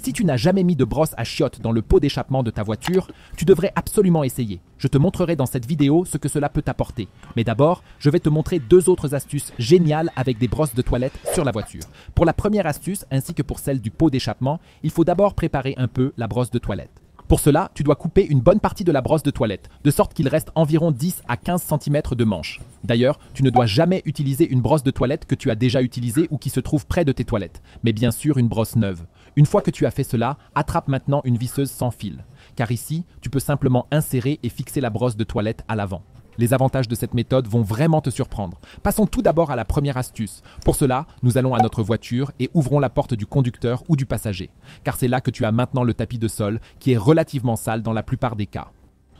Si tu n'as jamais mis de brosse à chiottes dans le pot d'échappement de ta voiture, tu devrais absolument essayer. Je te montrerai dans cette vidéo ce que cela peut t'apporter. Mais d'abord, je vais te montrer deux autres astuces géniales avec des brosses de toilette sur la voiture. Pour la première astuce, ainsi que pour celle du pot d'échappement, il faut d'abord préparer un peu la brosse de toilette. Pour cela, tu dois couper une bonne partie de la brosse de toilette, de sorte qu'il reste environ 10 à 15 cm de manche. D'ailleurs, tu ne dois jamais utiliser une brosse de toilette que tu as déjà utilisée ou qui se trouve près de tes toilettes, mais bien sûr une brosse neuve. Une fois que tu as fait cela, attrape maintenant une visseuse sans fil, car ici, tu peux simplement insérer et fixer la brosse de toilette à l'avant. Les avantages de cette méthode vont vraiment te surprendre. Passons tout d'abord à la première astuce. Pour cela, nous allons à notre voiture et ouvrons la porte du conducteur ou du passager, car c'est là que tu as maintenant le tapis de sol qui est relativement sale dans la plupart des cas.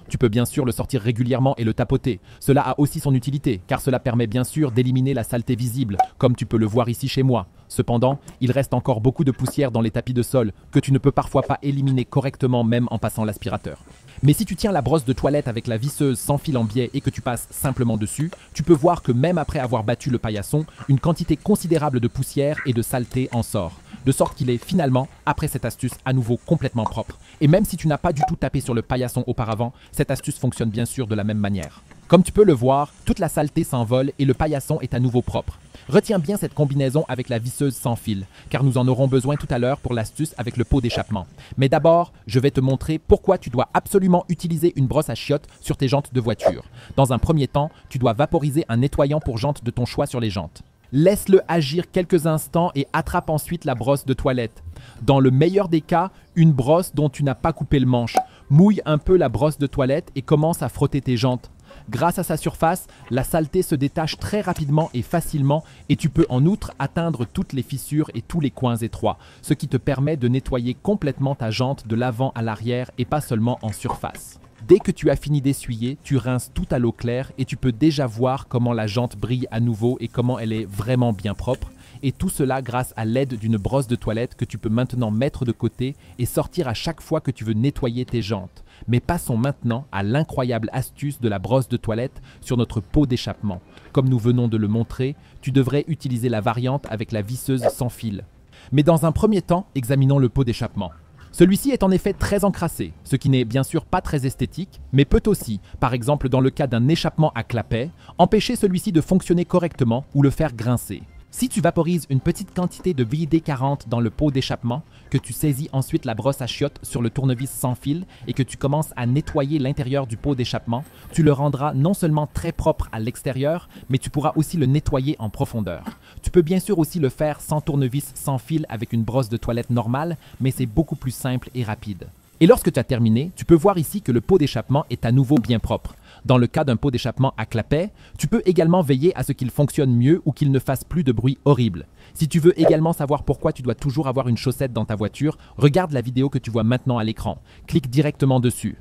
Tu peux bien sûr le sortir régulièrement et le tapoter. Cela a aussi son utilité, car cela permet bien sûr d'éliminer la saleté visible, comme tu peux le voir ici chez moi. Cependant, il reste encore beaucoup de poussière dans les tapis de sol que tu ne peux parfois pas éliminer correctement même en passant l'aspirateur. Mais si tu tiens la brosse de toilette avec la visseuse sans fil en biais et que tu passes simplement dessus, tu peux voir que même après avoir battu le paillasson, une quantité considérable de poussière et de saleté en sort. De sorte qu'il est finalement, après cette astuce, à nouveau complètement propre. Et même si tu n'as pas du tout tapé sur le paillasson auparavant, cette astuce fonctionne bien sûr de la même manière. Comme tu peux le voir, toute la saleté s'envole et le paillasson est à nouveau propre. Retiens bien cette combinaison avec la visseuse sans fil, car nous en aurons besoin tout à l'heure pour l'astuce avec le pot d'échappement. Mais d'abord, je vais te montrer pourquoi tu dois absolument utiliser une brosse à chiottes sur tes jantes de voiture. Dans un premier temps, tu dois vaporiser un nettoyant pour jantes de ton choix sur les jantes. Laisse-le agir quelques instants et attrape ensuite la brosse de toilette. Dans le meilleur des cas, une brosse dont tu n'as pas coupé le manche. Mouille un peu la brosse de toilette et commence à frotter tes jantes. Grâce à sa surface, la saleté se détache très rapidement et facilement et tu peux en outre atteindre toutes les fissures et tous les coins étroits, ce qui te permet de nettoyer complètement ta jante de l'avant à l'arrière et pas seulement en surface. Dès que tu as fini d'essuyer, tu rinces tout à l'eau claire et tu peux déjà voir comment la jante brille à nouveau et comment elle est vraiment bien propre. Et tout cela grâce à l'aide d'une brosse de toilette que tu peux maintenant mettre de côté et sortir à chaque fois que tu veux nettoyer tes jantes. Mais passons maintenant à l'incroyable astuce de la brosse de toilette sur notre pot d'échappement. Comme nous venons de le montrer, tu devrais utiliser la variante avec la visseuse sans fil. Mais dans un premier temps, examinons le pot d'échappement. Celui-ci est en effet très encrassé, ce qui n'est bien sûr pas très esthétique, mais peut aussi, par exemple dans le cas d'un échappement à clapet, empêcher celui-ci de fonctionner correctement ou le faire grincer. Si tu vaporises une petite quantité de VD40 dans le pot d'échappement, que tu saisis ensuite la brosse à chiottes sur le tournevis sans fil et que tu commences à nettoyer l'intérieur du pot d'échappement, tu le rendras non seulement très propre à l'extérieur, mais tu pourras aussi le nettoyer en profondeur. Tu peux bien sûr aussi le faire sans tournevis sans fil avec une brosse de toilette normale, mais c'est beaucoup plus simple et rapide. Et lorsque tu as terminé, tu peux voir ici que le pot d'échappement est à nouveau bien propre. Dans le cas d'un pot d'échappement à clapet, tu peux également veiller à ce qu'il fonctionne mieux ou qu'il ne fasse plus de bruit horrible. Si tu veux également savoir pourquoi tu dois toujours avoir une chaussette dans ta voiture, regarde la vidéo que tu vois maintenant à l'écran. Clique directement dessus.